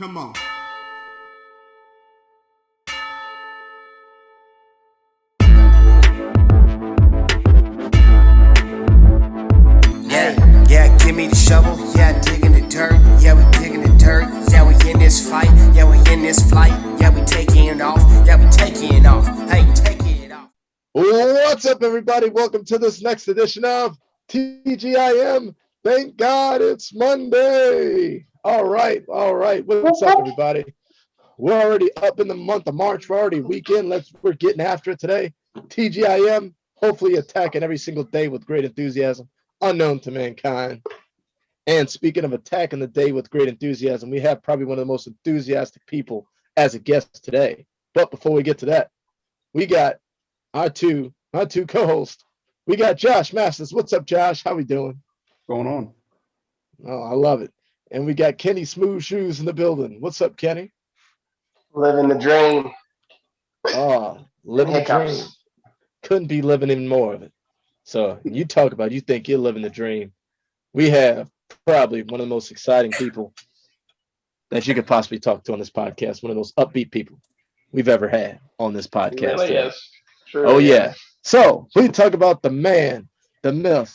Come on. Yeah, give me the shovel. Yeah, digging the dirt. Yeah, we digging the dirt. Yeah, we in this fight. Yeah, we in this flight. Yeah, we taking it off. Yeah, we taking it off. Hey, taking it off. What's up, everybody? Welcome to this next edition of TGIM. Thank God it's Monday. All right. What's up, everybody? We're already up in the month of March. We're already weekend. We're getting after it today. TGIM, hopefully attacking every single day with great enthusiasm, unknown to mankind. And speaking of attacking the day with great enthusiasm, we have probably one of the most enthusiastic people as a guest today. But before we get to that, we got our two co-hosts. We got Josh Masters. What's up, Josh? How we doing? Going on? Oh, I love it. And we got Kenny Smooth Shoes in the building. What's up, Kenny? Living the dream. Oh, living the dream. Couldn't be living even more of it. So you talk about, you think you're living the dream. We have probably one of the most exciting people that you could possibly talk to on this podcast. One of those upbeat people we've ever had on this podcast. It really is. Sure Oh, yeah. is. So we talk about the man, the myth,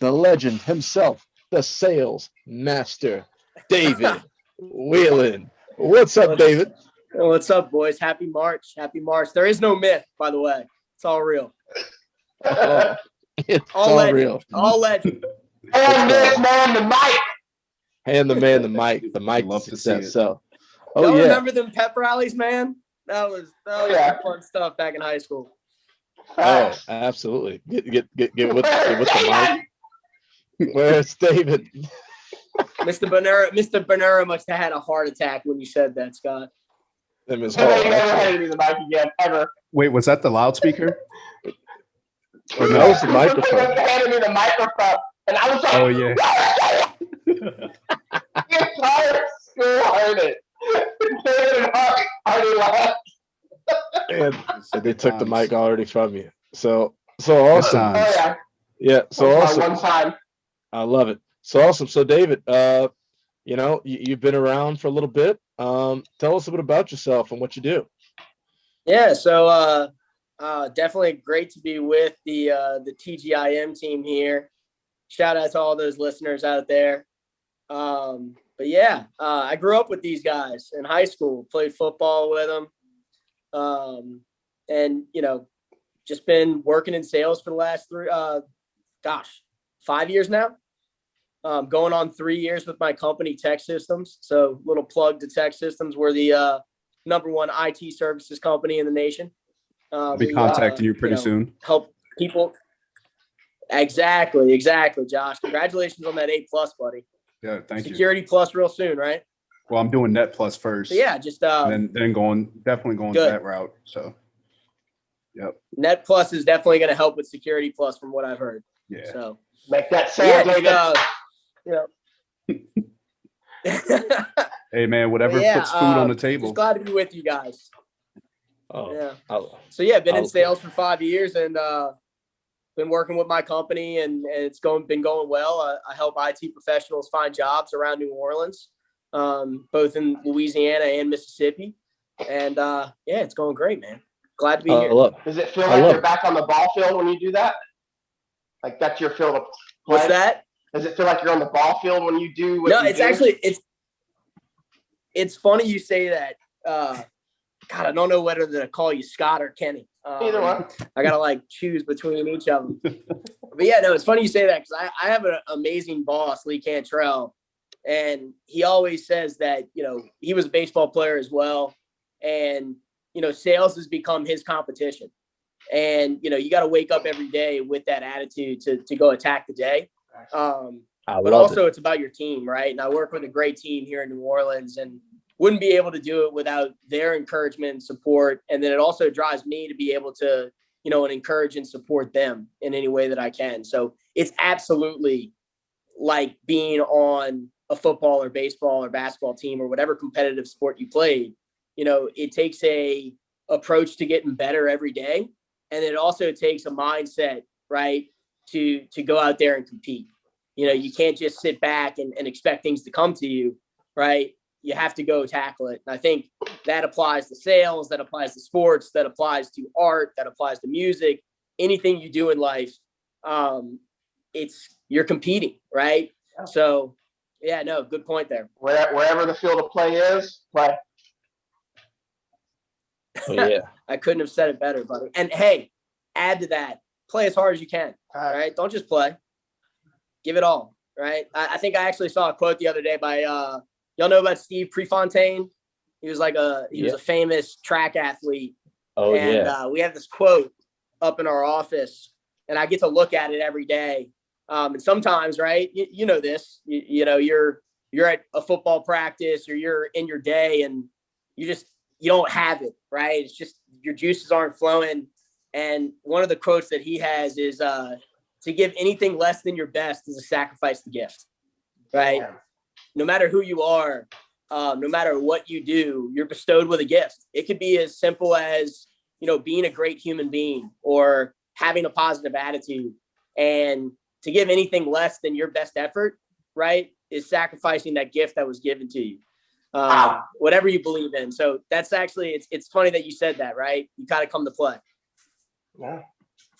the legend himself, the sales master, David Whelen. What's up, David? What's up, boys? Happy March. Happy March. There is no myth, by the way. It's all real. Oh, it's All all legend. real. All legend. And this man, the mic. And the man, the mic Love to see success. it. So, Y'all yeah. remember them pep rallies, man? That was Yeah. some fun stuff back in high school. Oh, absolutely. Get with the mic. Where's David? Mr. Bonera must have had a heart attack when you said that, Scott. Them is I ain't never hard. handed me the mic again, ever. Wait, was that the loudspeaker? Or That no? was the microphone. He handed me the microphone, and I was like, Oh, yeah. The entire school heard it. David and Mark already laughed. And they took the mic already from you. So awesome. times. Oh, yeah. Yeah, so That's my awesome. one time. I love it. So awesome. So David, you've been around for a little bit. Tell us a bit about yourself and what you do. Yeah, so definitely great to be with the TGIM team here. Shout out to all those listeners out there. But yeah, I grew up with these guys in high school, played football with them. And, just been working in sales for the last 5 years now. Going on 3 years with my company, Tech Systems. So little plug to Tech Systems. We're the number one IT services company in the nation. I'll be contacting you pretty soon. Help people. Exactly, Josh. Congratulations on that A+, buddy. Yeah, thank you. Security Plus real soon, right? Well, I'm doing Net Plus first. So yeah, just And then definitely going good. that route. So, yep. Net Plus is definitely going to help with Security Plus from what I've heard. Yeah. So Make that yeah, sound Hey, man, whatever puts food on the table. Just glad to be with you guys. Oh, Yeah. I'll- So yeah, been in I'll- sales for 5 years and been working with my company and it's been going well. I help IT professionals find jobs around New Orleans, both in Louisiana and Mississippi. And yeah, it's going great, man. Glad to be I here. love it. Does it feel I like love you're it. back on the ball field when you do that? Like that's your field of play? What's that? Does it feel like you're on the ball field when you do what No, you it's do? actually it's funny you say that. God, I don't know whether to call you Scott or Kenny. Either one. I gotta choose between each of them. But yeah, no, it's funny you say that because I have an amazing boss, Lee Cantrell, and he always says that he was a baseball player as well, and sales has become his competition, and you got to wake up every day with that attitude to go attack the day. But also it's about your team, right? And I work with a great team here in New Orleans, and wouldn't be able to do it without their encouragement and support. And then it also drives me to be able to, and encourage and support them in any way that I can. So it's absolutely like being on a football or baseball or basketball team or whatever competitive sport you played. It takes a approach to getting better every day. And it also takes a mindset, right, to go out there and compete. You can't just sit back and expect things to come to you, right? you have to go tackle it. And I think that applies to sales, that applies to sports, that applies to art, that applies to music, anything you do in life. You're competing, right? Yeah. So yeah, no, good point there. Wherever the field of play is, play. Oh, yeah. I couldn't have said it better, buddy. And hey, add to that, play as hard as you can, right? Don't just play. Give it all, right? I think I actually saw a quote the other day by y'all know about Steve Prefontaine? He was like he was a famous track athlete. Oh, and, yeah. We have this quote up in our office, and I get to look at it every day. And sometimes, right, you know this, you know, you're at a football practice or you're in your day and you don't have it, right? It's just your juices aren't flowing. And one of the quotes that he has is to give anything less than your best is a sacrifice to gift, right? Yeah. No matter who you are, no matter what you do, you're bestowed with a gift. It could be as simple as, you know, being a great human being or having a positive attitude. And to give anything less than your best effort, right, is sacrificing that gift that was given to you, whatever you believe in. So that's actually, it's funny that you said that, right? You got to come to play. Yeah,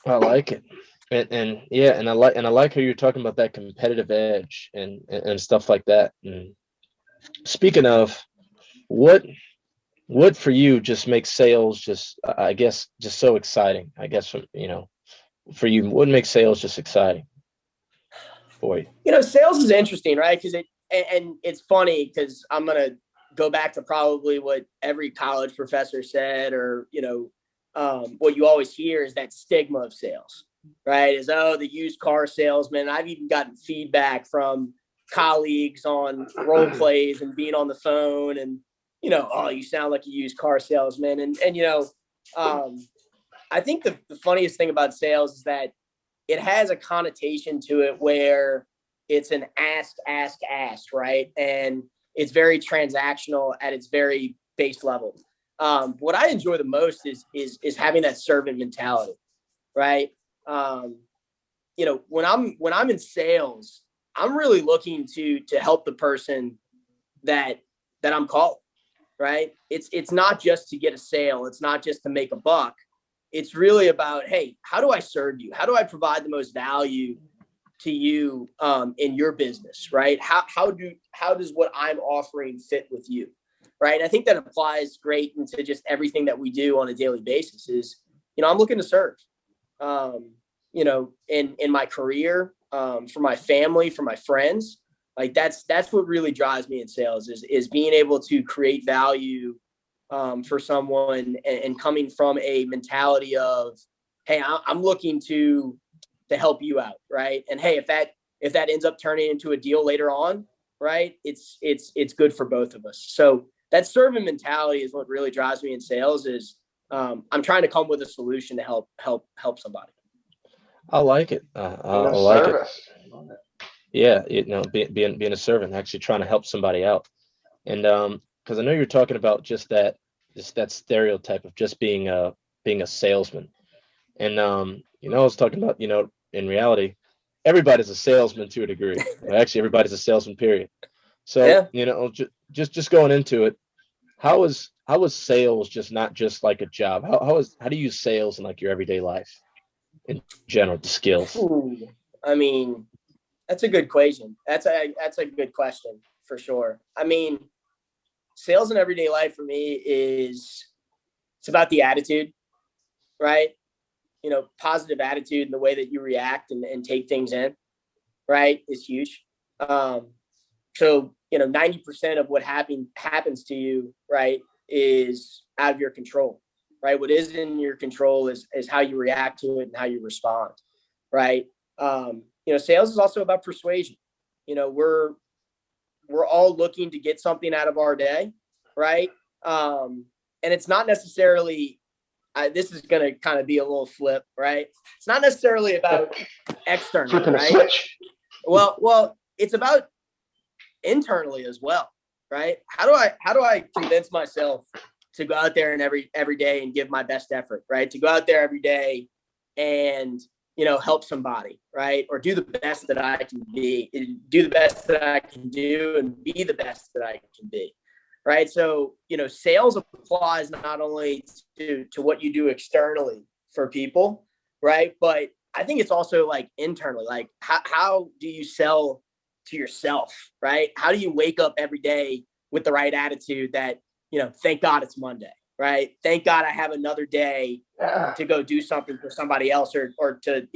I like it. And I like how you're talking about that competitive edge and stuff like that. And speaking of, what for you just makes sales just, I guess, just so exciting? I guess, you know, for you, what makes sales just exciting for you? You know, sales is interesting, right? Because it's funny because I'm gonna go back to probably what every college professor said, or you know, what you always hear is that stigma of sales, right? Is, oh, the used car salesman. I've even gotten feedback from colleagues on role plays and being on the phone and, you know, oh, you sound like a used car salesman. And you know, I think the funniest thing about sales is that it has a connotation to it where it's an ask, right? And it's very transactional at its very base level. What I enjoy the most is having that servant mentality, right? You know, when I'm in sales, I'm really looking to help the person that I'm calling, right? It's not just to get a sale. It's not just to make a buck. It's really about, hey, how do I serve you? How do I provide the most value to you in your business, right? How does what I'm offering fit with you, right? And I think that applies great into just everything that we do on a daily basis. Is, you know, I'm looking to serve, you know, in my career, for my family, for my friends. Like that's what really drives me in sales is being able to create value for someone and coming from a mentality of, hey, I'm looking to help you out, right? And hey, if that ends up turning into a deal later on, right, it's good for both of us. So that servant mentality is what really drives me in sales. Is I'm trying to come with a solution to help somebody. I like it. I like it. Yeah, you know, being a servant, actually trying to help somebody out. And because I know you're talking about just that stereotype of just being a salesman. And you know, I was talking about, you know, in reality, everybody's a salesman to a degree. Actually, everybody's a salesman, period. So, yeah. You know, just going into it, how is sales just not just like a job? How do you use sales in like your everyday life in general, the skills? Ooh, I mean, that's a good question. That's a good question for sure. I mean, sales in everyday life for me it's about the attitude, right? You know, positive attitude and the way that you react and take things in, right, is huge. So, you know, 90% of what happens to you, right, is out of your control, right? What is in your control is how you react to it and how you respond, right? You know, sales is also about persuasion. You know, we're all looking to get something out of our day, right? And it's not necessarily, this is going to kind of be a little flip, right? It's not necessarily about external, right? Well, it's about internally as well, right? How do I convince myself to go out there and every day and give my best effort, right? To go out there every day and, you know, help somebody, right? Or do the best that I can be, do the best that I can do and be the best that I can be. right? So, sales applies not only to what you do externally for people, right? But I think it's also like internally, like how do you sell to yourself, right? How do you wake up every day with the right attitude that, thank God it's Monday, right? Thank God I have another day to go do something for somebody else or to,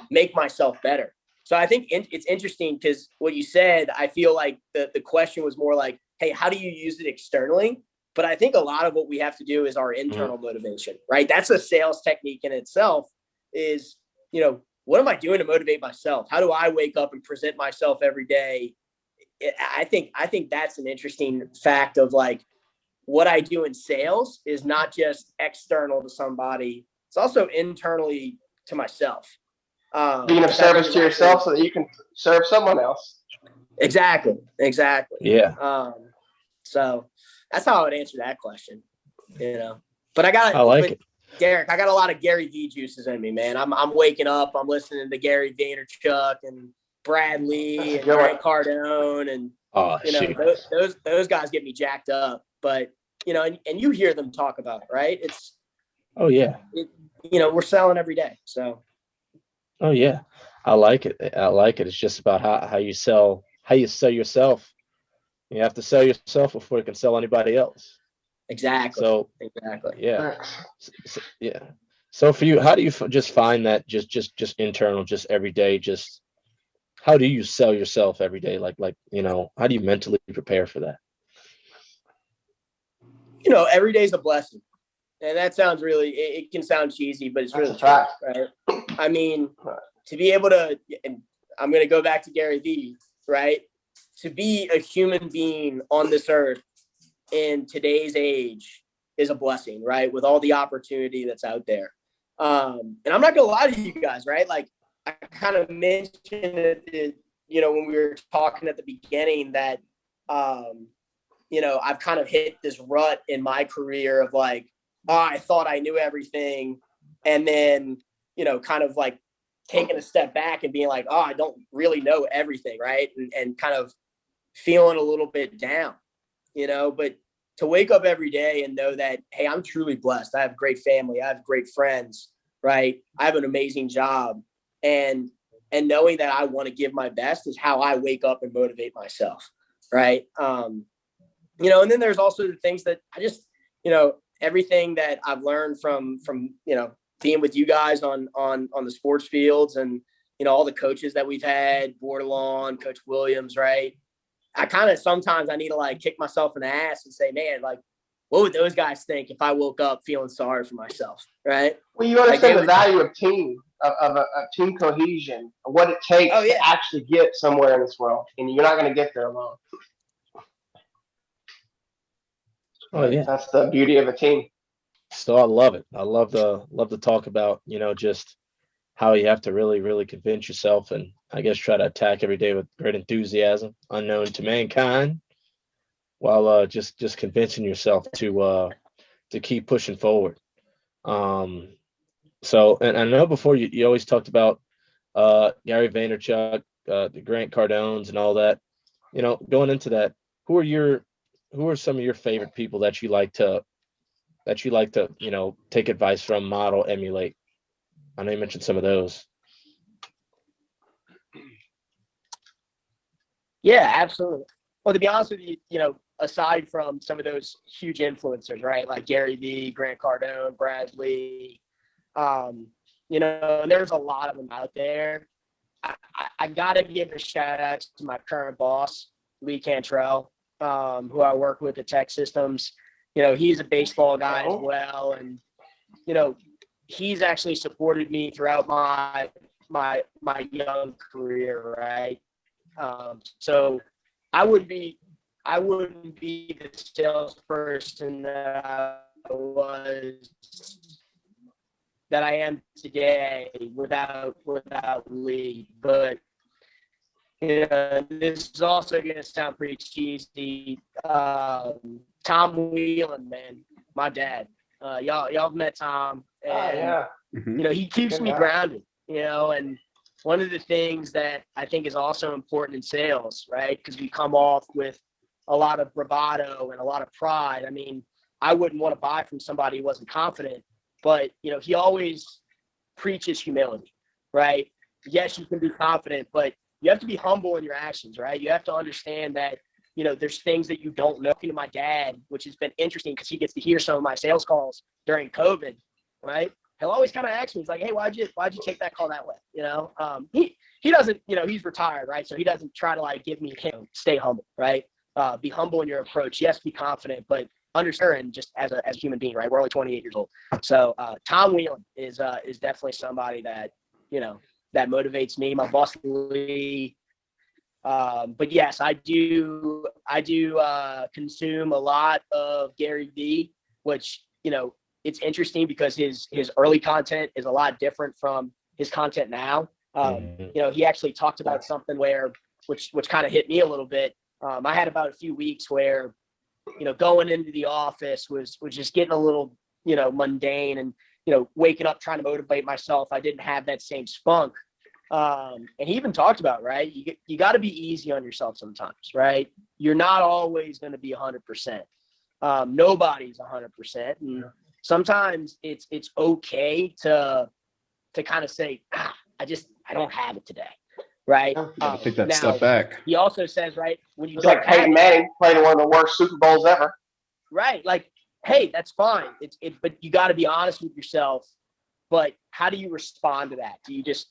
make myself better. So I think it's interesting because what you said, I feel like the question was more like, hey, how do you use it externally? But I think a lot of what we have to do is our internal motivation, right? That's a sales technique in itself is, what am I doing to motivate myself? How do I wake up and present myself every day? I think that's an interesting fact of like what I do in sales is not just external to somebody. It's also internally to myself. Being of service to yourself so that you can serve someone else. Exactly. Yeah. So that's how I would answer that question, But I like it. Derek, I got a lot of Gary V juices in me, man. I'm waking up, I'm listening to Gary Vaynerchuk and Brad Lee and Grant Cardone and those guys get me jacked up. But and you hear them talk about it, right? We're selling every day. So oh yeah. I like it. It's just about how you sell yourself. You have to sell yourself before you can sell anybody else. Exactly. So exactly. Yeah. Yeah. So for you, how do you just find that just internal, just every day, just how do you sell yourself every day? Like, how do you mentally prepare for that? Every day is a blessing. And that sounds really, it can sound cheesy, but it's really true, right? I mean, to be able to, and I'm going to go back to Gary Vee, right? To be a human being on this earth in today's age is a blessing, right? With all the opportunity that's out there. And I'm not going to lie to you guys, right? Like I kind of mentioned it, when we were talking at the beginning that, I've kind of hit this rut in my career of like, I thought I knew everything. And then, kind of like taking a step back and being like, I don't really know everything. Right. And kind of feeling a little bit down, but to wake up every day and know that, hey, I'm truly blessed. I have a great family. I have great friends. Right. I have an amazing job. And knowing that I want to give my best is how I wake up and motivate myself. Right. And then there's also the things that I just, everything that I've learned from, being with you guys on the sports fields and, all the coaches that we've had, Bordelon, Coach Williams, right? I kind of, sometimes I need to like kick myself in the ass and say, man, like, what would those guys think if I woke up feeling sorry for myself? Right. Well, you understand the value of team, of team cohesion, what it takes to actually get somewhere in this world. And you're not going to get there alone. Oh yeah, that's the beauty of a team. So I love it. I love to talk about, just how you have to really, really convince yourself and I guess try to attack every day with great enthusiasm, unknown to mankind, while just convincing yourself to keep pushing forward. So, and I know before you always talked about Gary Vaynerchuk, the Grant Cardones and all that, going into that, who are some of your favorite people that you like to take advice from, model, emulate? I know you mentioned some of those. Yeah, absolutely. Well, to be honest with you, aside from some of those huge influencers, right, like Gary Vee, Grant Cardone, Brad Lee, and there's a lot of them out there. I got to give a shout out to my current boss, Lee Cantrell, who I work with at Tech Systems. He's a baseball guy as well. And, he's actually supported me throughout my young career. Right. So I wouldn't be the salesperson that I am today without Lee. But this is also going to sound pretty cheesy. Tom Whelen, man, my dad. Y'all have met Tom, and he keeps me grounded. And one of the things that I think is also important in sales, right? Because we come off with a lot of bravado and a lot of pride. I mean, I wouldn't want to buy from somebody who wasn't confident, but, you know, he always preaches humility, right? Yes, you can be confident, but you have to be humble in your actions, right? You have to understand that, you know, there's things that you don't know. To my dad, which has been interesting because he gets to hear some of my sales calls during COVID, right? He'll always kind of ask me, he's like, hey, why'd you take that call that way? You know, he doesn't, you know, he's retired, right? So he doesn't try to like give me, stay humble, right? Be humble in your approach. Yes, be confident, but understand just as a human being, right? We're only 28 years old. So Tom Whelen is definitely somebody that, you know, that motivates me. My boss, Lee. But yes, I do consume a lot of Gary Vee, which, you know, it's interesting because his early content is a lot different from his content now. You know, he actually talked about something which kind of hit me a little bit. I had about a few weeks where, you know, going into the office was just getting a little, you know, mundane, and, you know, waking up trying to motivate myself. I didn't have that same spunk. And he even talked about, right, you got to be easy on yourself sometimes, right? You're not always going to be 100%. Nobody's 100%. And sometimes it's okay to kind of say, I don't have it today, right? Take that step back. He also says, right, when you It's don't like Peyton Manning playing one of the worst Super Bowls ever. Right. Like, hey, that's fine. But you got to be honest with yourself. But how do you respond to that? Do you just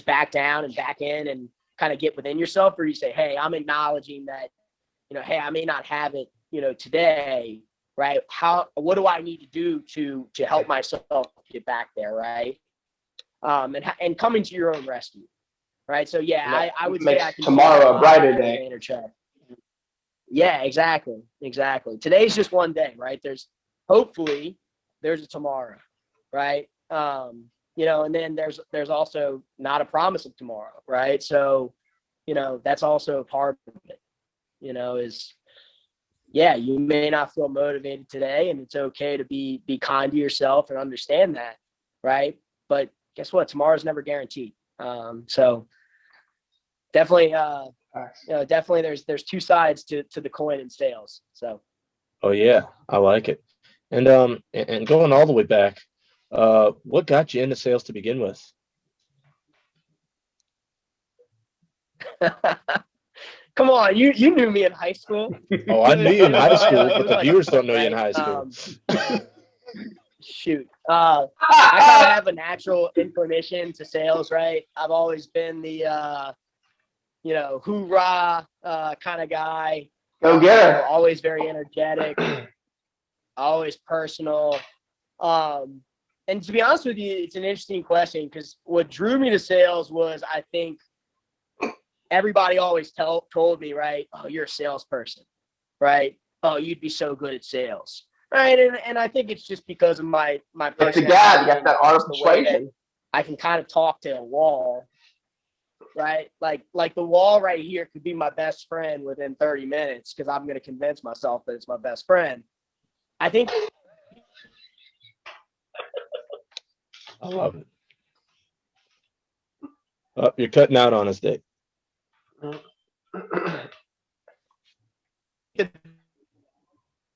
back down and back in and kind of get within yourself, or you say, hey, I'm acknowledging that, you know, hey, I may not have it, you know, today, right? What do I need to do to help myself get back there, right? And coming to your own rescue, right? So yeah, I would say I can tomorrow a brighter day. Yeah, exactly. Today's just one day, right? Hopefully there's a tomorrow, right? You know, and then there's also not a promise of tomorrow, right? So, you know, that's also a part of it, you know, you may not feel motivated today, and it's okay to be kind to yourself and understand that, right? But guess what? Tomorrow's never guaranteed. So definitely, you know, definitely there's two sides to the coin in sales. So. Oh yeah, I like it. And going all the way back, what got you into sales to begin with? Come on, you knew me in high school. Oh, I knew you in high school, but the viewers don't know you in high school. Shoot. I kind of have a natural inclination to sales, right? I've always been the you know, hoorah kind of guy. Go get it. Always very energetic, always personal. And to be honest with you, it's an interesting question, because what drew me to sales was, I think, everybody always told me, right? Oh, you're a salesperson, right? Oh, you'd be so good at sales, right? And I think it's just because of my personality. It's a guy, you got that art of persuasion. I can kind of talk to a wall, right? Like the wall right here could be my best friend within 30 minutes, because I'm going to convince myself that it's my best friend. I think. I love it. Oh, you're cutting out on us, Dick.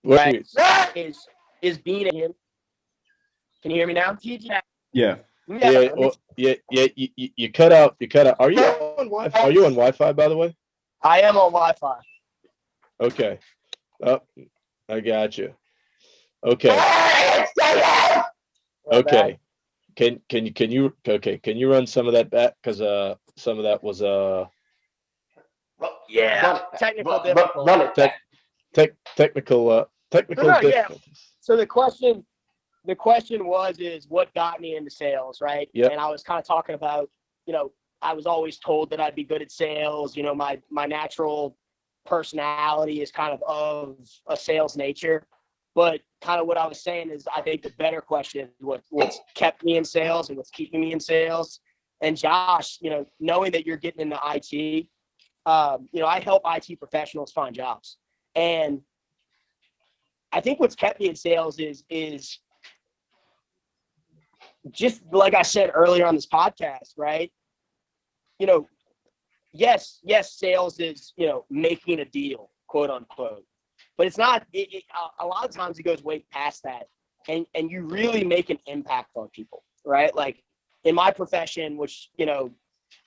Right. Is being in him. Can you hear me now? Yeah. You cut out. Are you on Wi-Fi? Are you on Wi-Fi, by the way? I am on Wi-Fi. Okay. Oh, I got you. Okay. Okay. Can you run some of that back, because some of that was technical difficulties. Technical difficulties. Yeah. So the question is what got me into sales, right? Yep. And I was kind of talking about, you know, I was always told that I'd be good at sales. You know, my natural personality is kind of a sales nature. But kind of what I was saying is, I think the better question is what's kept me in sales and what's keeping me in sales. And Josh, you know, knowing that you're getting into IT, you know, I help IT professionals find jobs. And I think what's kept me in sales is just like I said earlier on this podcast, right? You know, yes, sales is, you know, making a deal, quote unquote. But it's not. A lot of times it goes way past that, and you really make an impact on people, right? Like in my profession, which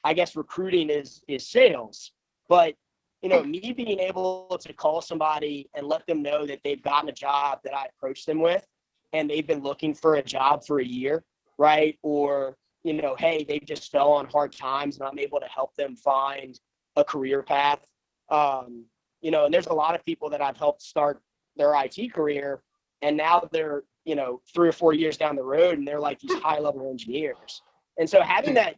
I guess recruiting is sales, but me being able to call somebody and let them know that they've gotten a job that I approached them with, and they've been looking for a job for a year, right? Or hey, they just fell on hard times, and I'm able to help them find a career path. And there's a lot of people that I've helped start their IT career, and now they're, 3 or 4 years down the road, and they're like these high-level engineers. And so having that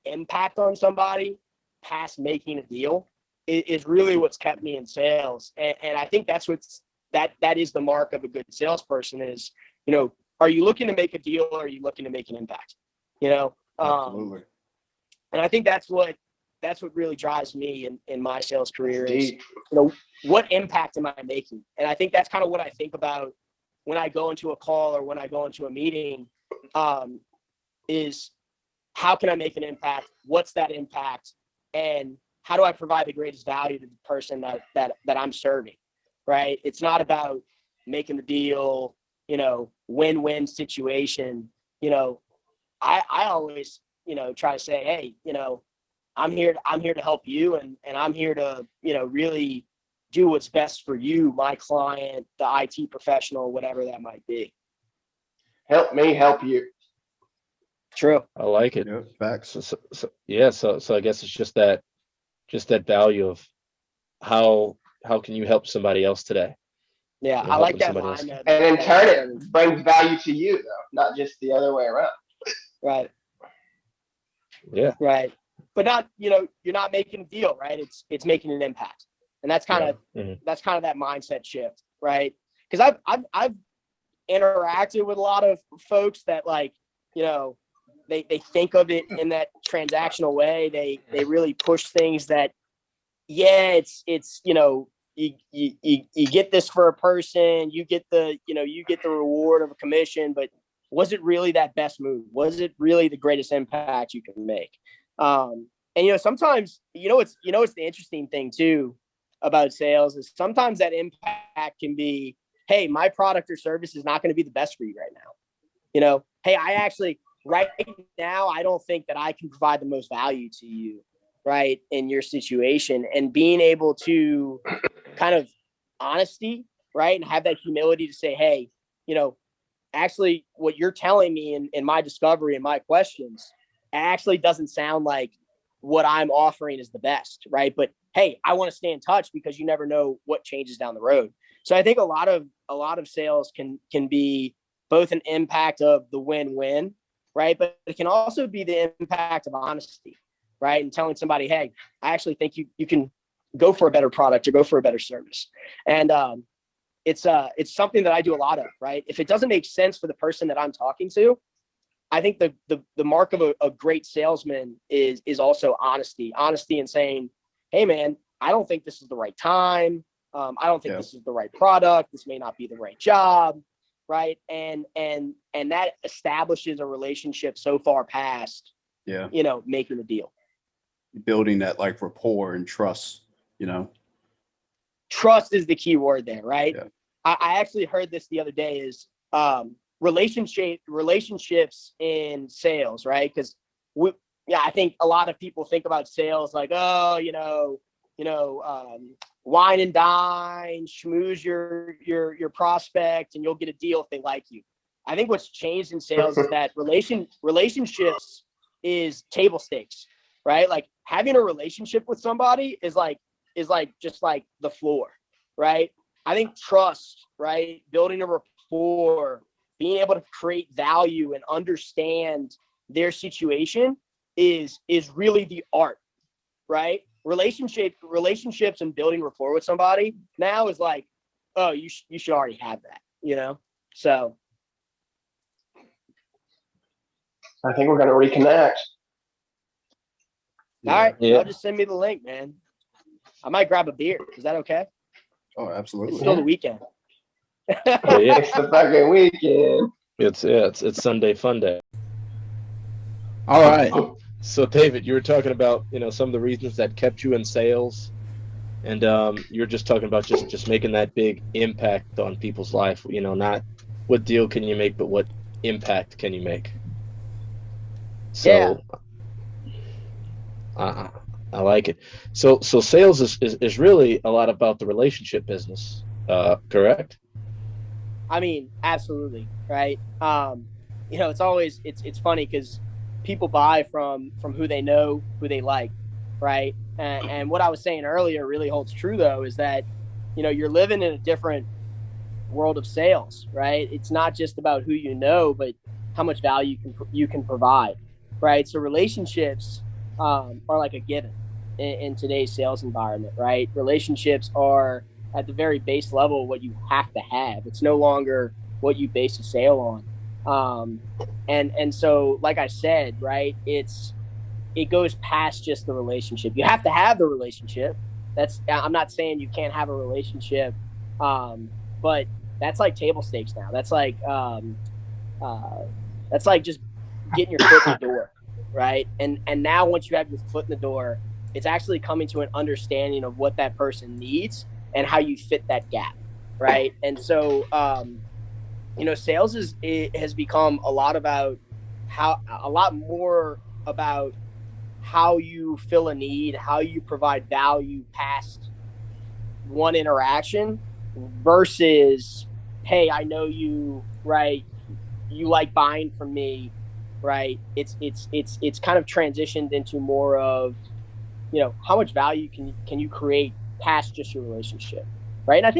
impact on somebody past making a deal is really what's kept me in sales. And I think that's that is the mark of a good salesperson is, are you looking to make a deal, or are you looking to make an impact? Absolutely. And I think that's what really drives me in my sales career is, what impact am I making? And I think that's kind of what I think about when I go into a call or when I go into a meeting, is how can I make an impact? What's that impact? And how do I provide the greatest value to the person that I'm serving, right? It's not about making the deal, win-win situation. I always, try to say, hey, I'm here to help you, and I'm here to, really do what's best for you, my client, the IT professional, whatever that might be. Help me help you. True. I like it. Yeah, facts. So I guess it's just that value of how can you help somebody else today? Yeah, I like that line. And in turn, it brings value to you, though, not just the other way around. Right. Yeah. Right. But not, you're not making a deal, right? It's making an impact. And that's kind of that mindset shift, right? Because I've interacted with a lot of folks that they think of it in that transactional way. They really push things that, it's you get this for a person, you get the reward of a commission, but was it really that best move? Was it really the greatest impact you can make? And sometimes it's the interesting thing too about sales is sometimes that impact can be, hey, my product or service is not going to be the best for you right now. Hey, I actually right now I don't think that I can provide the most value to you, right, in your situation. And being able to kind of honesty, right, and have that humility to say, hey, actually what you're telling me in my discovery and my questions actually doesn't sound like what I'm offering is the best, right? But hey, I want to stay in touch because you never know what changes down the road. So I think a lot of sales can be both an impact of the win-win, right? But it can also be the impact of honesty, right? And telling somebody, hey, I actually think you can go for a better product or go for a better service. And it's something that I do a lot of, right? If it doesn't make sense for the person that I'm talking to, I think the mark of a great salesman is also honesty and saying, hey man, I don't think this is the right time. I don't think this is the right product. This may not be the right job. Right. And that establishes a relationship so far past, making a deal. Building that rapport and trust, Trust is the key word there. Right. Yeah. I actually heard this the other day is, relationships in sales, right? Because I think a lot of people think about sales like, wine and dine, schmooze your prospect, and you'll get a deal if they like you. I think what's changed in sales is that relationships is table stakes, right? Like having a relationship with somebody is just like the floor, right? I think trust, right? Building a rapport, being able to create value and understand their situation is really the art, right? Relationships and building rapport with somebody now is like, oh, you should already have that, So I think we're gonna reconnect. All right, y'all just send me the link, man. I might grab a beer. Is that okay? Oh, absolutely. It's still the weekend. It's the fucking weekend. It's Sunday fun day. All right. So David, you were talking about some of the reasons that kept you in sales. And you're just talking about just making that big impact on people's life. Not what deal can you make, but what impact can you make. So I like it. So sales is really a lot about the relationship business, correct? I mean, absolutely, right? It's funny because people buy from who they know, who they like, right? And what I was saying earlier really holds true, though, is that you're living in a different world of sales, right? It's not just about who you know, but how much value you can provide, right? So relationships are like a given in today's sales environment, right? Relationships are at the very base level what you have to have. It's no longer what you base a sale on. And so, like I said, right, it goes past just the relationship. You have to have the relationship. I'm not saying you can't have a relationship, but that's like table stakes now. That's like just getting your foot in the door, right? And now once you have your foot in the door, it's actually coming to an understanding of what that person needs and how you fit that gap, right? And so, sales has become a lot more about how you fill a need, how you provide value past one interaction versus, hey, I know you, right? You like buying from me, right? It's kind of transitioned into more of, how much value can you create past just your relationship, right? And I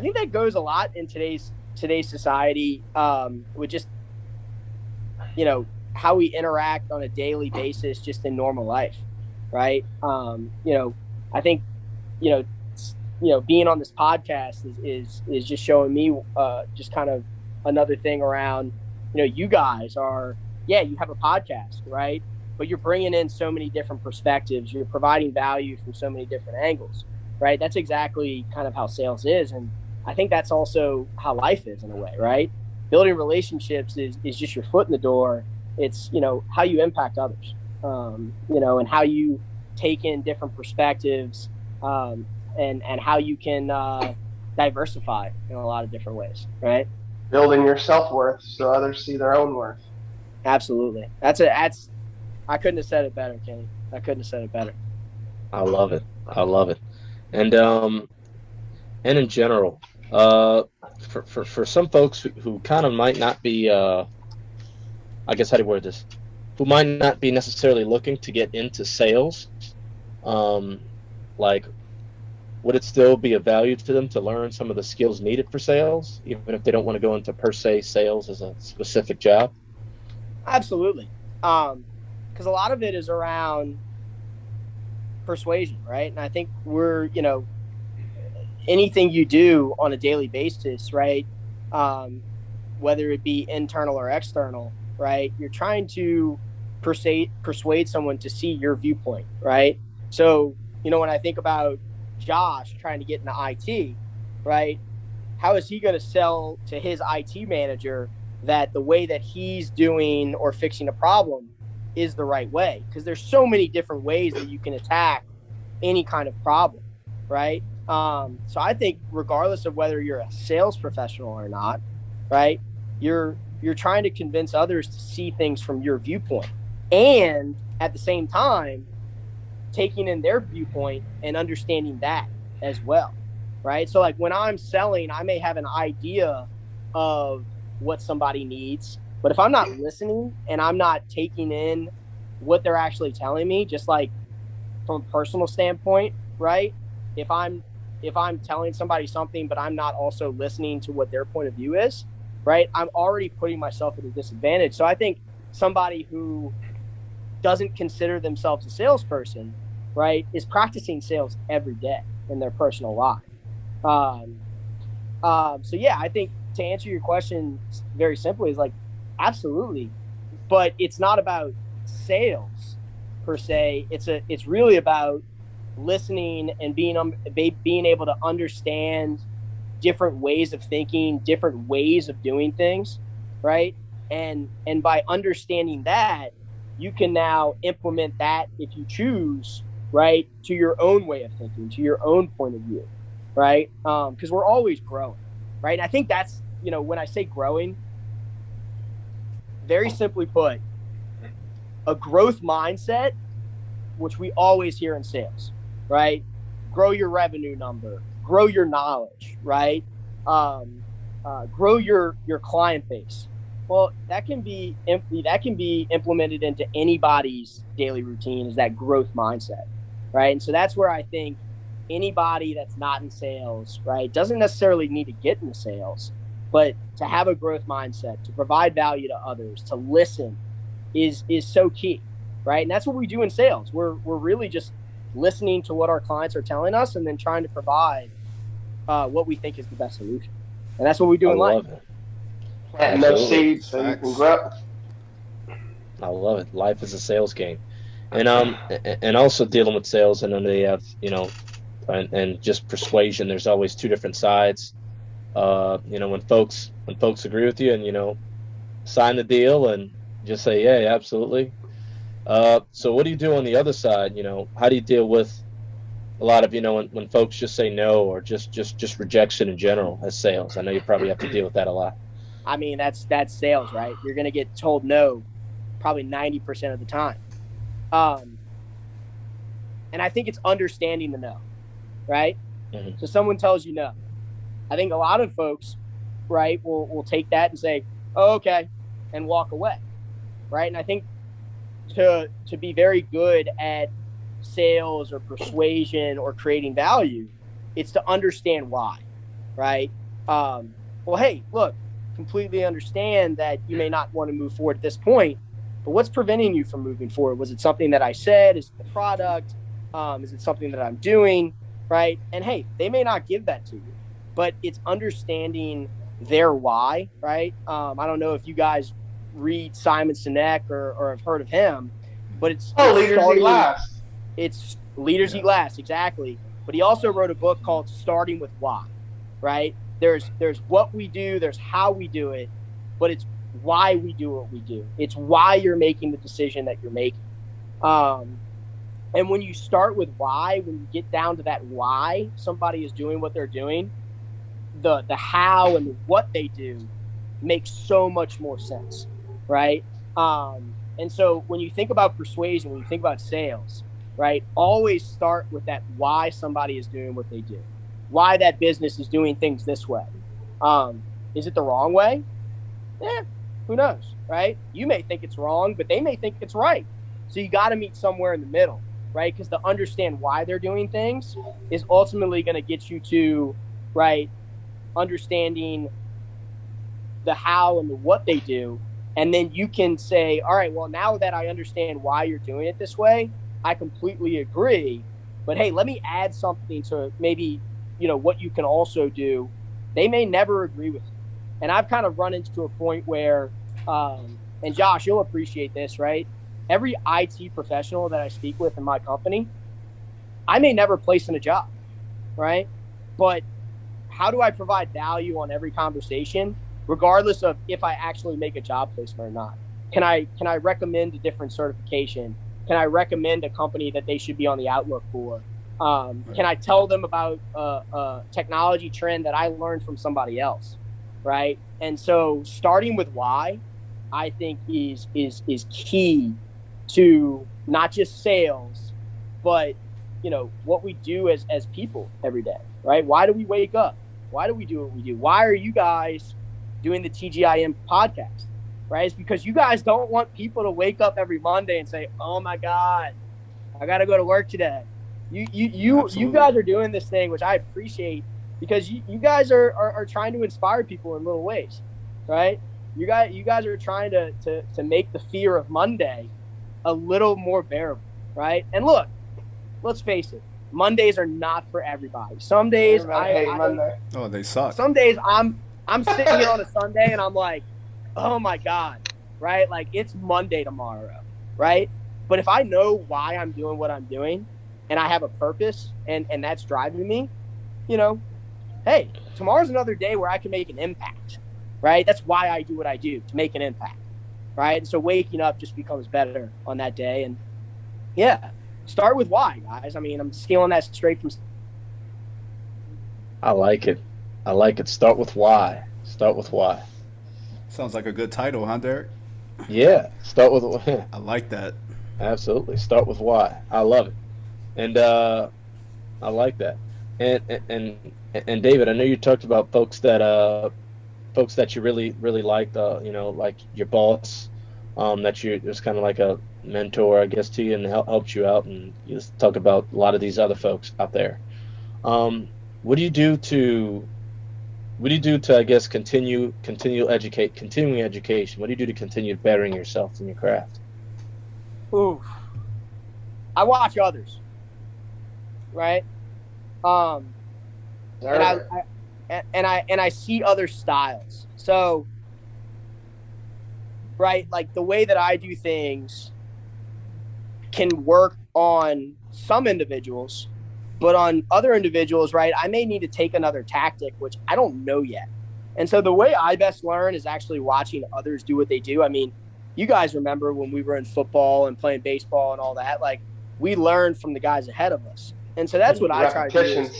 think that goes a lot in today's society, with just how we interact on a daily basis just in normal life, right? I think being on this podcast is just showing me just kind of another thing around, you guys you have a podcast, right? But you're bringing in so many different perspectives. You're providing value from so many different angles, right? That's exactly kind of how sales is. And I think that's also how life is in a way, right? Building relationships is just your foot in the door. It's, how you impact others, and how you take in different perspectives, and how you can diversify in a lot of different ways, right? Building your self-worth so others see their own worth. Absolutely. I couldn't have said it better, Kenny. I couldn't have said it better. I love it. And in general, for some folks who kind of might not be, I guess, how do you word this? Who might not be necessarily looking to get into sales, like, would it still be of value to them to learn some of the skills needed for sales, even if they don't want to go into per se sales as a specific job? Absolutely. Because a lot of it is around persuasion, right? And I think anything you do on a daily basis, right? Whether it be internal or external, right? You're trying to persuade someone to see your viewpoint, right? So, when I think about Josh trying to get into IT, right? How is he going to sell to his IT manager that the way that he's doing or fixing a problem is the right way? Because there's so many different ways that you can attack any kind of problem, right? So I think regardless of whether you're a sales professional or not, right, you're trying to convince others to see things from your viewpoint, and at the same time taking in their viewpoint and understanding that as well, right? So like when I'm selling, I may have an idea of what somebody needs, but if I'm not listening and I'm not taking in what they're actually telling me, just like from a personal standpoint, right? If I'm telling somebody something, but I'm not also listening to what their point of view is, right? I'm already putting myself at a disadvantage. So I think somebody who doesn't consider themselves a salesperson, right, is practicing sales every day in their personal life. So yeah, I think to answer your question very simply is like, absolutely, but it's not about sales per se. It's really about listening and being able to understand different ways of thinking, different ways of doing things, right? And by understanding that, you can now implement that if you choose right, to your own way of thinking, to your own point of view, right? Because we're always growing, right? And I think that's, when I say growing, very simply put, a growth mindset, which we always hear in sales, right? Grow your revenue number, grow your knowledge, right? Grow your client base. Well, that can be implemented into anybody's daily routine, is that growth mindset, right? And so that's where I think anybody that's not in sales, right, doesn't necessarily need to get into sales, but to have a growth mindset, to provide value to others, to listen is so key, right? And that's what we do in sales. We're really just listening to what our clients are telling us and then trying to provide what we think is the best solution. And that's what we do in life. Plant those seeds so you can grow. I love it. Life is a sales game. And also dealing with sales, and then they have, and just persuasion, there's always two different sides. When folks agree with you and, sign the deal and just say, yeah, absolutely. So what do you do on the other side? How do you deal with a lot of, when folks just say no, or just rejection in general as sales? I know you probably have to deal with that a lot. I mean, that's sales, right? You're going to get told no probably 90% of the time. And I think it's understanding the no, right? Mm-hmm. So someone tells you no. I think a lot of folks, right, will take that and say, oh, okay, and walk away, right? And I think to be very good at sales or persuasion or creating value, it's to understand why, right? Well, hey, look, completely understand that you may not want to move forward at this point, but what's preventing you from moving forward? Was it something that I said? Is it the product? Is it something that I'm doing, right? And hey, they may not give that to you, but it's understanding their why, right? I don't know if you guys read Simon Sinek or have heard of him, but it's Leaders Eat Last. It's Leaders Eat Last, exactly. But he also wrote a book called Starting with Why, right? There's what we do, there's how we do it, but it's why we do what we do. It's why you're making the decision that you're making. And when you start with why, when you get down to that why somebody is doing what they're doing, the how and the what they do makes so much more sense, right? And so when you think about persuasion, when you think about sales, right, always start with that why somebody is doing what they do, why that business is doing things this way. Is it the wrong way? Who knows, right? You may think it's wrong, but they may think it's right. So you got to meet somewhere in the middle, right? Because to understand why they're doing things is ultimately going to get you to, right, understanding the how and the what they do. And then you can say, all right, well, now that I understand why you're doing it this way, I completely agree. But hey, let me add something to maybe, what you can also do. They may never agree with you. And I've kind of run into a point where, and Josh, you'll appreciate this, right? Every IT professional that I speak with in my company, I may never place in a job, right? But how do I provide value on every conversation, regardless of if I actually make a job placement or not? Can I recommend a different certification? Can I recommend a company that they should be on the outlook for? Can I tell them about a technology trend that I learned from somebody else, right? And so starting with why, I think is key to not just sales, but what we do as people every day, right? Why do we wake up? Why do we do what we do? Why are you guys doing the TGIM podcast, right? It's because you guys don't want people to wake up every Monday and say, oh my God, I got to go to work today. You guys are doing this thing, which I appreciate, because you guys are trying to inspire people in little ways, right? You guys are trying to make the fear of Monday a little more bearable, right? And look, let's face it, Mondays are not for everybody. Some days I hate Monday. Oh, they suck. Some days I'm sitting here on a Sunday and I'm like, oh my God, right? Like it's Monday tomorrow, right? But if I know why I'm doing what I'm doing and I have a purpose and that's driving me, hey, tomorrow's another day where I can make an impact, right? That's why I do what I do, to make an impact, right? And so waking up just becomes better on that day. And yeah, start with why, guys. I mean, I'm stealing that straight from. I like it. I like it. Start with why. Start with why. Sounds like a good title, huh, Derek? Yeah. Start with. I like that. Absolutely. Start with why. I love it. And I like that. And David, I know you talked about folks that you really liked, like your boss, that you was kind of like a mentor, I guess, to you and helped you out. And you just talk about a lot of these other folks out there. What do you do to I guess continuing education? What do you do to continue bettering yourself in your craft? Ooh, I watch others, right? And I see other styles. So, right, like the way that I do things can work on some individuals, but on other individuals, right, I may need to take another tactic, which I don't know yet. And so the way I best learn is actually watching others do what they do. I mean, you guys remember when we were in football and playing baseball and all that, like we learned from the guys ahead of us. And so that's what I try to do.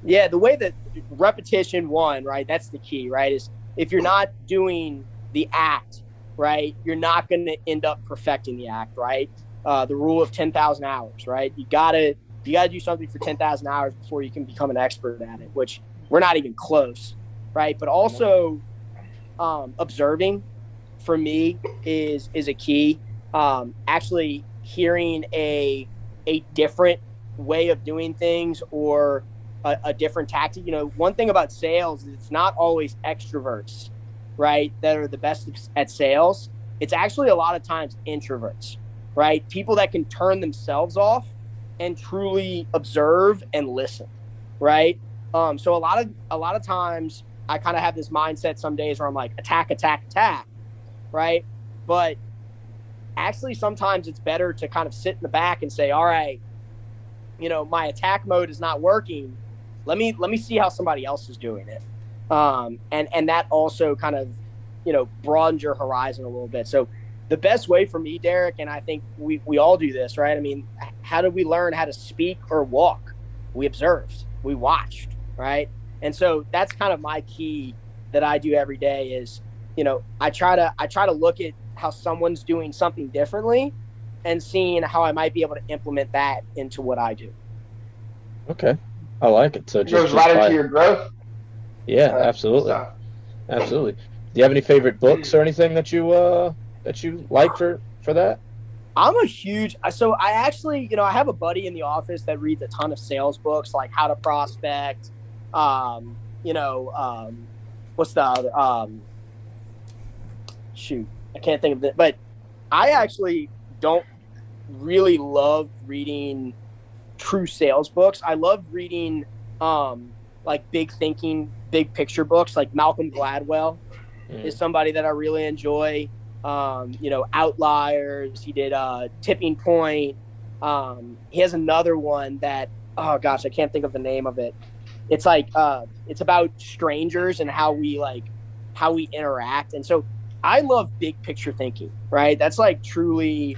Yeah, the way that repetition one, right, that's the key, right, is if you're not doing the act, right, you're not going to end up perfecting the act, right? The rule of 10,000 hours, right? You gotta do something for 10,000 hours before you can become an expert at it, which we're not even close, right? But also observing for me is a key. Actually hearing a different way of doing things or a different tactic. You know, one thing about sales is it's not always extroverts, right, that are the best at sales. It's actually a lot of times introverts, right? People that can turn themselves off and truly observe and listen, right? So a lot of times I kind of have this mindset some days where I'm like attack, right? But actually sometimes it's better to kind of sit in the back and say, all right, you know, my attack mode is not working. Let me see how somebody else is doing it. And that also kind of, you know, broadens your horizon a little bit. So the best way for me, Derek, and I think we all do this, right? I mean, how did we learn how to speak or walk? We observed, we watched, right? And so that's kind of my key that I do every day is, you know, I try to look at how someone's doing something differently and seeing how I might be able to implement that into what I do. Okay. I like it. So it goes right into your growth. Yeah, absolutely. Absolutely. Do you have any favorite books or anything that you like for that? I'm a huge, so I actually, you know, I have a buddy in the office that reads a ton of sales books, like How to Prospect, you know, what's the other, shoot, I can't think of it, but I actually don't really love reading true sales books. I love reading, like big thinking, big picture books, like Malcolm Gladwell is somebody that I really enjoy. You know, Outliers. He did Tipping Point. He has another one that, oh gosh, I can't think of the name of it. It's like it's about strangers and how we interact. And so I love big picture thinking, right? That's like truly,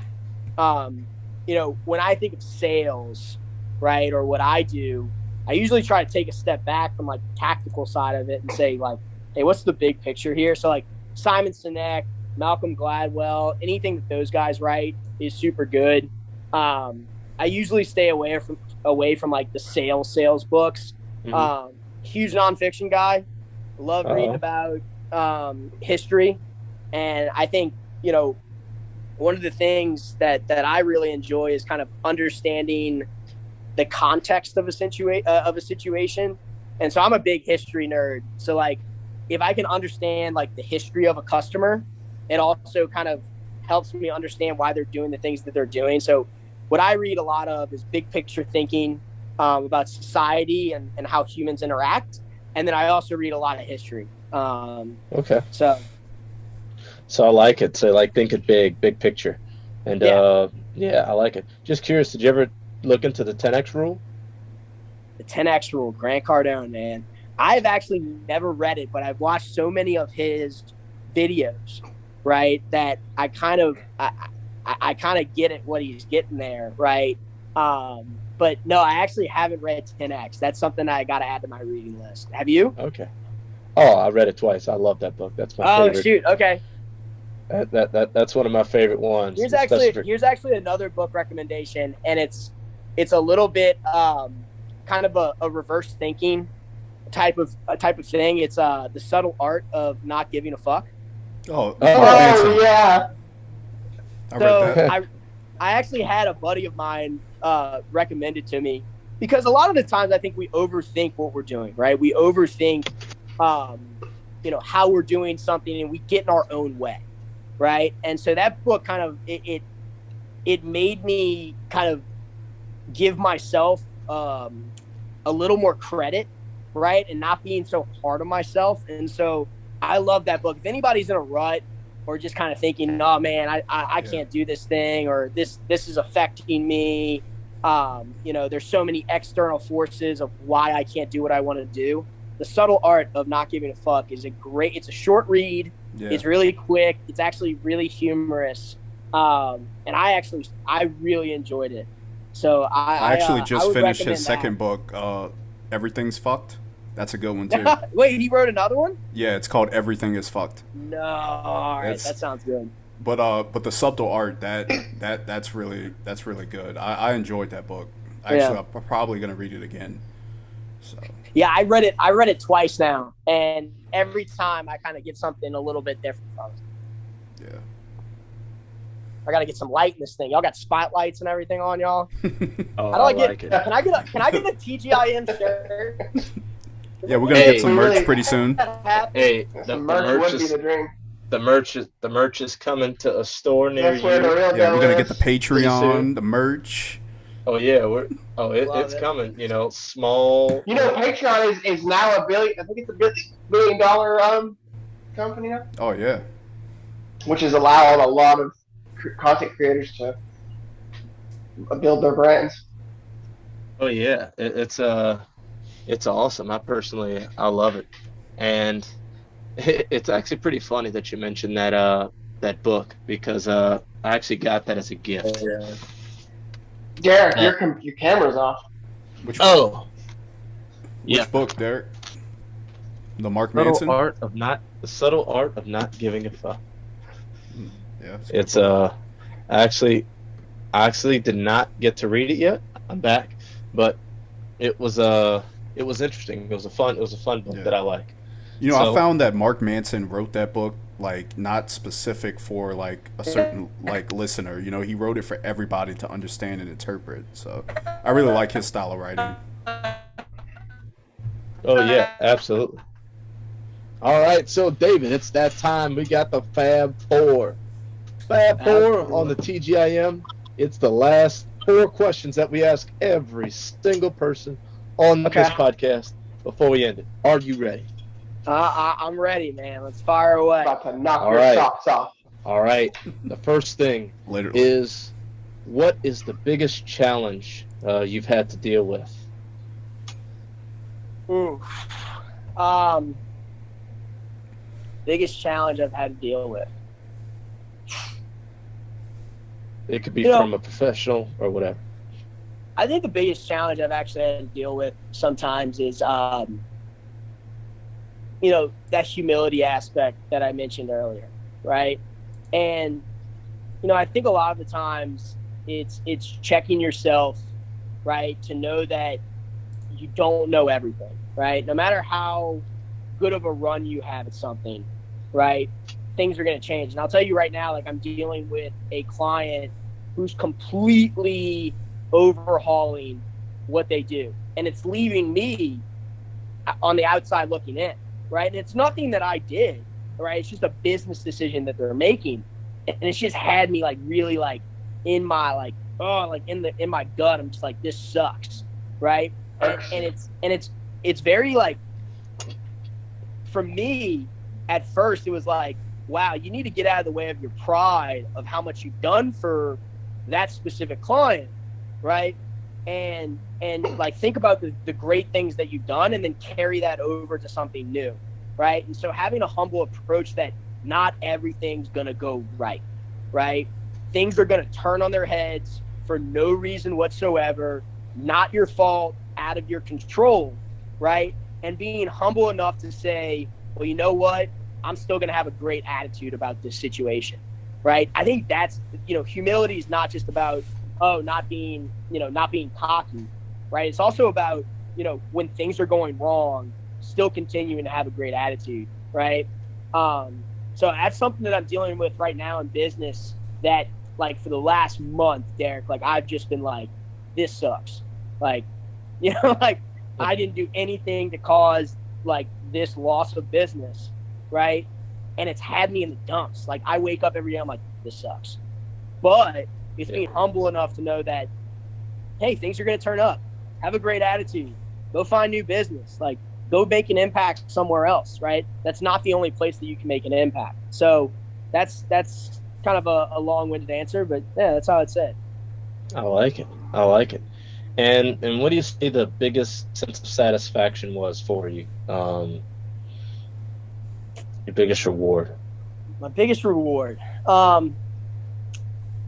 you know, when I think of sales, right, or what I do, I usually try to take a step back from like the tactical side of it and say like, hey, what's the big picture here? So like Simon Sinek, Malcolm Gladwell, anything that those guys write is super good. I usually stay away from like the sales books. Huge nonfiction guy. Love reading about history. And I think, you know, one of the things that I really enjoy is kind of understanding the context of a situation. And so I'm a big history nerd. So like if I can understand like the history of a customer, it also kind of helps me understand why they're doing the things that they're doing. So what I read a lot of is big picture thinking about society and how humans interact. And then I also read a lot of history. Okay. So I like it. So like think it big picture. And yeah, I like it. Just curious, did you ever look into the 10X rule? The 10X rule, Grant Cardone, man. I've actually never read it, but I've watched so many of his videos, right, that I kind of get at what he's getting there, right? But no, I actually haven't read 10X. That's something I got to add to my reading list. Have you? Okay. Oh, I read it twice. I love that book. That's my favorite. Oh shoot. Okay. That's one of my favorite ones. Here's actually another book recommendation, and it's a little bit kind of a reverse thinking type of thing. It's The Subtle Art of Not Giving a Fuck. Oh yeah. I read that. I actually had a buddy of mine recommended to me, because a lot of the times I think we overthink what we're doing, right? We overthink, how we're doing something, and we get in our own way, right? And so that book kind of it made me kind of give myself a little more credit, right? And not being so hard on myself. And so I love that book. If anybody's in a rut or just kind of thinking, oh man, I can't do this thing, or this is affecting me. There's so many external forces of why I can't do what I want to do. The Subtle Art of Not Giving a Fuck is it's a short read. Yeah. It's really quick. It's actually really humorous. And I really enjoyed it. So I actually just finished his second book, Everything's Fucked. That's a good one too. Wait, he wrote another one? Yeah, it's called Everything is Fucked. No, all right, that sounds good. But the subtle art that's really good. I enjoyed that book. Actually, I'm probably gonna read it again. So yeah, I read it twice now, and every time I kind of get something a little bit different from it. Yeah. I gotta get some light in this thing. Y'all got spotlights and everything on y'all. Oh, How do I like get? it. Can I get a TGIM shirt? Yeah, we're gonna get some merch pretty soon. Hey, the merch is coming to a store near you. Where the real Yeah, we're gonna is. get the Patreon, the merch. Oh yeah, it's coming. Small. Patreon is now a billion. I think it's $1 billion company now. Oh yeah. Which is allowing a lot of content creators to build their brands. Oh yeah, it's awesome. I love it, and it's actually pretty funny that you mentioned that book, because I actually got that as a gift. Derek, your camera's off. Which book, Derek? The Mark Manson? The Subtle Art of Not Giving a Fuck. Yeah. It's I actually did not get to read it yet. I'm back, but it was interesting. It was a fun book that I like. I found that Mark Manson wrote that book not specific for a certain listener. He wrote it for everybody to understand and interpret. So I really like his style of writing. Oh yeah, absolutely. All right, so David, it's that time. We got the Fab Four. Fab Four on the TGIM. It's the last 4 questions that we ask every single person on this podcast before we end it. Are you ready? I'm ready, man. Let's fire away. About to knock your socks off. All right. The first thing is, what is the biggest challenge you've had to deal with? Biggest challenge I've had to deal with. It could be from a professional or whatever. I think the biggest challenge I've actually had to deal with sometimes is, that humility aspect that I mentioned earlier, right? And, I think a lot of the times it's checking yourself, right, to know that you don't know everything, right? No matter how good of a run you have at something, right, things are going to change. And I'll tell you right now, I'm dealing with a client who's completely overhauling what they do, and it's leaving me on the outside looking in, right? And it's nothing that I did, right? It's just a business decision that they're making, and it's just had me really in my in my gut. I'm just this sucks, right? And it's very for me at first it was wow, you need to get out of the way of your pride of how much you've done for that specific client, right? And think about the great things that you've done, and then carry that over to something new, right? And so having a humble approach that not everything's gonna go right? Things are gonna turn on their heads, for no reason whatsoever, not your fault, out of your control, right? And being humble enough to say, well, you know what? I'm still going to have a great attitude about this situation, right? I think that's, humility is not just about, not being cocky, right? It's also about, when things are going wrong, still continuing to have a great attitude, right? So that's something that I'm dealing with right now in business that, like, for the last month, Derek, like, I've just been like, this sucks. Like, like, I didn't do anything to cause, like, this loss of business, right? And it's had me in the dumps. Like, I wake up every day, I'm like, this sucks. But it's being humble enough to know that, hey, things are going to turn up. Have a great attitude. Go find new business. Like, go make an impact somewhere else, right? That's not the only place that you can make an impact. So that's kind of a long-winded answer, but yeah, that's how I'd say it. I like it. And what do you say the biggest sense of satisfaction was for you? Your biggest reward? My biggest reward,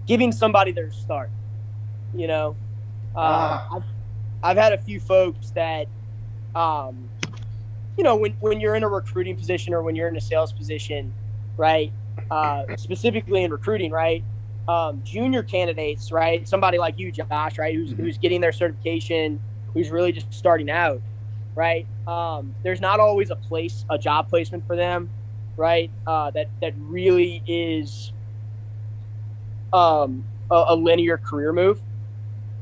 giving somebody their start. I've had a few folks that, when you're in a recruiting position or when you're in a sales position, right? Specifically in recruiting, right? Junior candidates, right? Somebody like you, Josh, right? Who's getting their certification, who's really just starting out, right? There's not always a job placement for them, right? That really is a linear career move.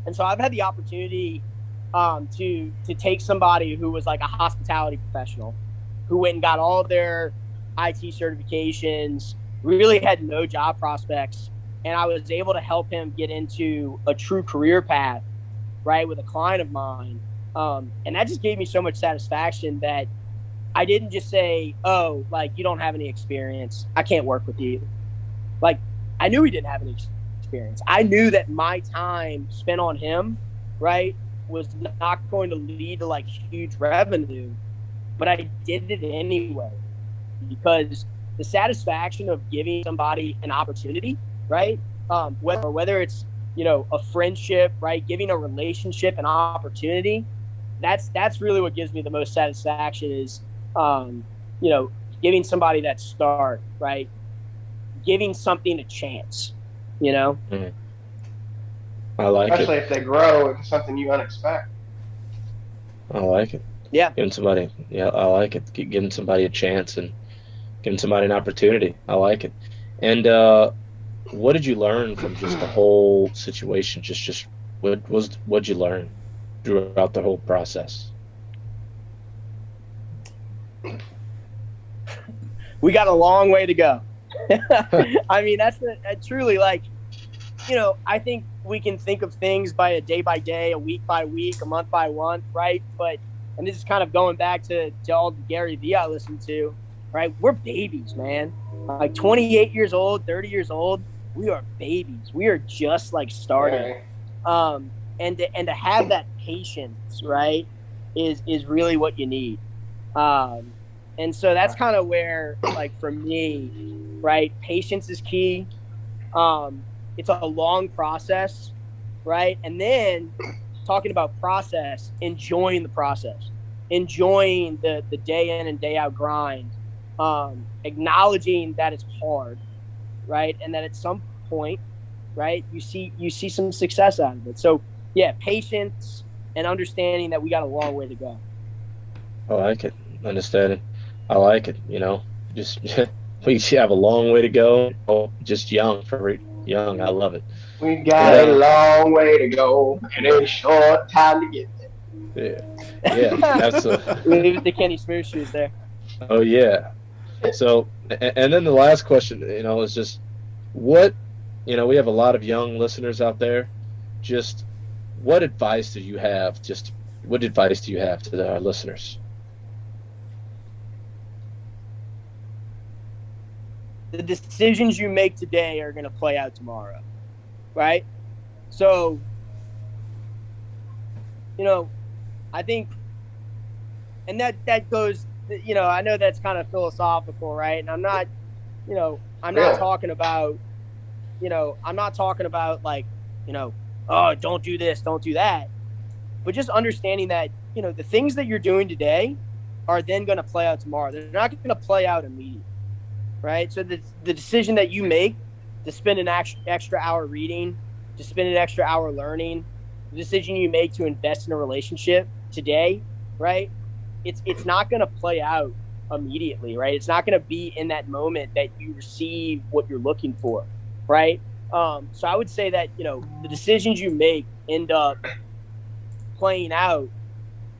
And so I've had the opportunity to take somebody who was like a hospitality professional, who went and got all of their IT certifications, really had no job prospects, and I was able to help him get into a true career path, right, with a client of mine. And that just gave me so much satisfaction that I didn't just say, oh, like, you don't have any experience, I can't work with you. Like, I knew he didn't have any experience. I knew that my time spent on him, right, was not going to lead to, like, huge revenue, but I did it anyway, because the satisfaction of giving somebody an opportunity, right, whether it's, a friendship, right, giving a relationship an opportunity, that's really what gives me the most satisfaction is, giving somebody that start, right, giving something a chance, Mm-hmm. I like Especially it. if they grow into something you unexpect. I like it. Yeah. I like it. Giving somebody a chance and giving somebody an opportunity. I like it. And what did you learn from just the whole situation? Just what'd you learn throughout the whole process? We got a long way to go. I mean, that's truly, like, I think we can think of things by a day by day, a week by week, a month by month, right? But, and this is kind of going back to all the Gary Vee I listened to, right? We're babies, man. Like 28 years old, 30 years old, we are babies. We are just like starting. And to have that patience, right, is really what you need. And so that's kind of where, like, for me, right, patience is key. It's a long process, right? And then talking about process, enjoying the process, enjoying the day in and day out grind, acknowledging that it's hard, right? And that at some point, right, you see some success out of it. So yeah, patience and understanding that we got a long way to go. I like it. Understanding. I like it. Just we have a long way to go. Just young. I love it. We got a long way to go and a short time to get there. Yeah, absolutely. Leave it to Kenny Smooth Shoes there. Oh yeah. So, and then the last question, is just what, we have a lot of young listeners out there. Just what advice do you have? What advice do you have to our listeners? The decisions you make today are going to play out tomorrow, right? So, I think, and that goes, I know that's kind of philosophical, right? And I'm not talking about, I'm not talking about, like, oh, don't do this, don't do that. But just understanding that, the things that you're doing today are then going to play out tomorrow. They're not going to play out immediately, right? So the decision that you make to spend an extra hour reading, to spend an extra hour learning, the decision you make to invest in a relationship today, right? It's not going to play out immediately, right? It's not going to be in that moment that you receive what you're looking for, right? So I would say that, the decisions you make end up playing out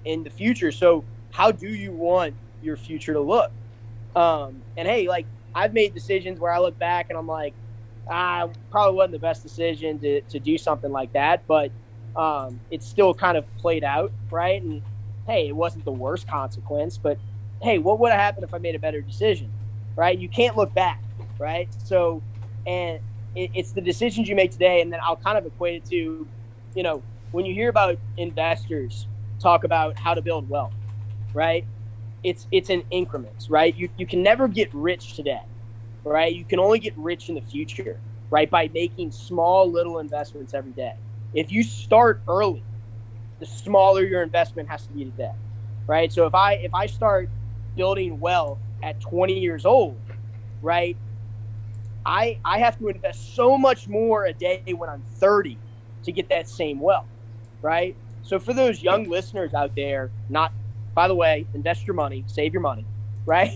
in the future. So how do you want your future to look? And hey, like, I've made decisions where I look back and I'm like, probably wasn't the best decision to do something like that, but it's still kind of played out, right? And hey, it wasn't the worst consequence, but hey, what would have happened if I made a better decision, right? You can't look back, right? So, and it's the decisions you make today. And then I'll kind of equate it to, when you hear about investors talk about how to build wealth, right? It's in increments, right? You can never get rich today, right? You can only get rich in the future, right? By making small little investments every day. If you start early, the smaller your investment has to be today, right? So if I start building wealth at 20 years old, right, I have to invest so much more a day when I'm 30 to get that same wealth, right? So for those young listeners out there, by the way, invest your money, save your money, right?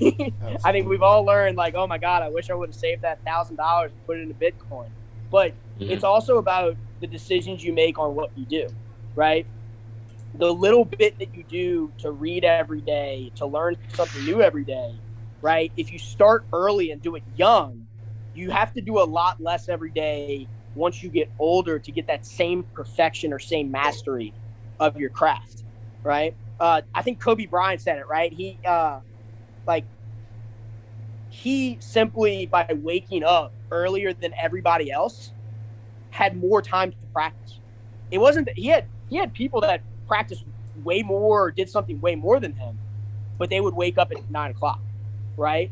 I think we've all learned, like, oh my God, I wish I would have saved that $1,000 and put it into Bitcoin. But it's also about the decisions you make on what you do, right? The little bit that you do to read every day, to learn something new every day, right? If you start early and do it young, you have to do a lot less every day once you get older to get that same perfection or same mastery of your craft, right? I think Kobe Bryant said it, right? He simply, by waking up earlier than everybody else, had more time to practice. It wasn't that he had people that practiced way more or did something way more than him, but they would wake up at 9 o'clock, right?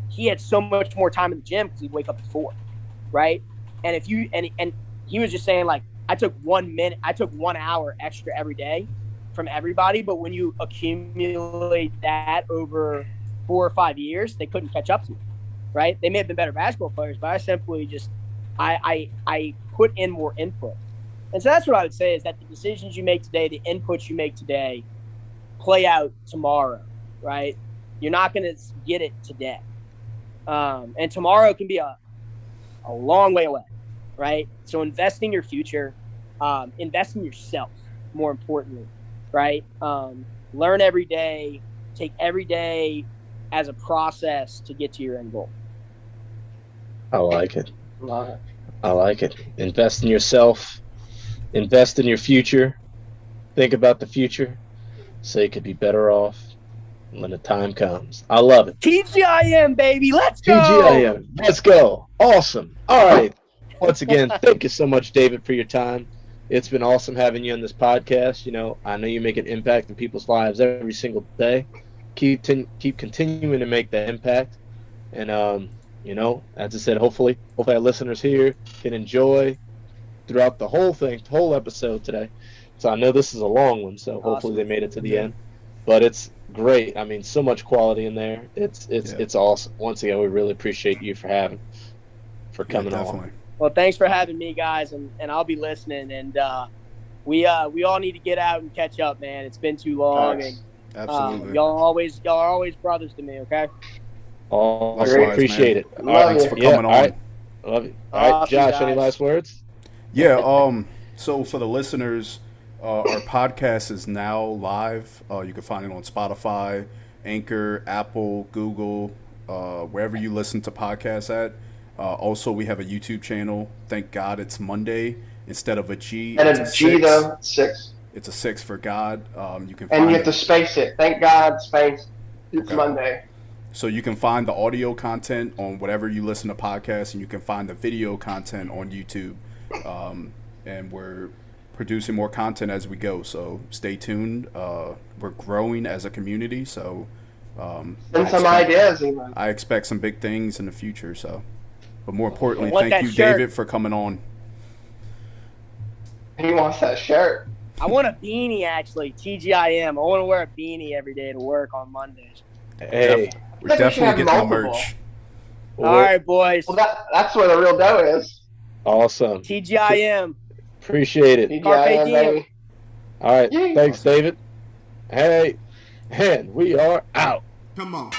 He had so much more time in the gym because he'd wake up at 4, right? And if you and he was just saying, like, I took 1 hour extra every day from everybody, but when you accumulate that over 4 or 5 years, they couldn't catch up to me, right? They may have been better basketball players, but I simply just I put in more input. And so that's what I would say, is that the decisions you make today, the inputs you make today, play out tomorrow, right? You're not going to get it today. And tomorrow can be a long way away, right? So invest in your future, invest in yourself, more importantly, right? Learn every day, take every day as a process to get to your end goal. I like it. I like it. Invest in yourself. Invest in your future. Think about the future so you could be better off when the time comes. I love it. TGIM, baby. Let's go. TGIM. Let's go. Awesome. All right. Once again, thank you so much, David, for your time. It's been awesome having you on this podcast. I know you make an impact in people's lives every single day. Keep continuing to make that impact. And, as I said, hopefully our listeners here can enjoy throughout the whole episode today. So I know this is a long one, so hopefully they made it to the end. But it's great. I mean, so much quality in there. It's awesome. Once again, we really appreciate you for coming on. Well, thanks for having me, guys, and I'll be listening. And we all need to get out and catch up, man. It's been too long. Thanks. And Absolutely. y'all are always brothers to me. Okay. Awesome. Appreciate it. Thanks for coming on. All right. Love you. All right, Josh, guys. any last words? Yeah. So for the listeners, our podcast is now live. You can find it on Spotify, Anchor, Apple, Google, wherever you listen to podcasts at. Also, we have a YouTube channel. Thank God it's Monday instead of a G. And it's a G, though, 6. It's a 6 for God. You can and find you have to space it. Thank God, space. It's Okay. Monday. So you can find the audio content on whatever you listen to podcasts, and you can find the video content on YouTube. And we're producing more content as we go, so stay tuned. We're growing as a community, so And some ideas, even. I expect some big things in the future. So, but more importantly, I want thank you, that shirt. David, for coming on. He wants that shirt. I want a beanie, actually. TGIM. I want to wear a beanie every day to work on Mondays. Hey, We're definitely getting the merch. All right, boys. Well, that's where the real dough is. Awesome. TGIM. Appreciate it. TGIM, baby. All right. Yay. Thanks, David. Hey, and we are out. Come on.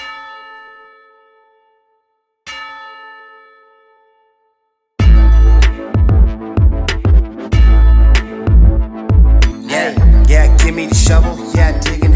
Yeah, give me the shovel. Yeah, digging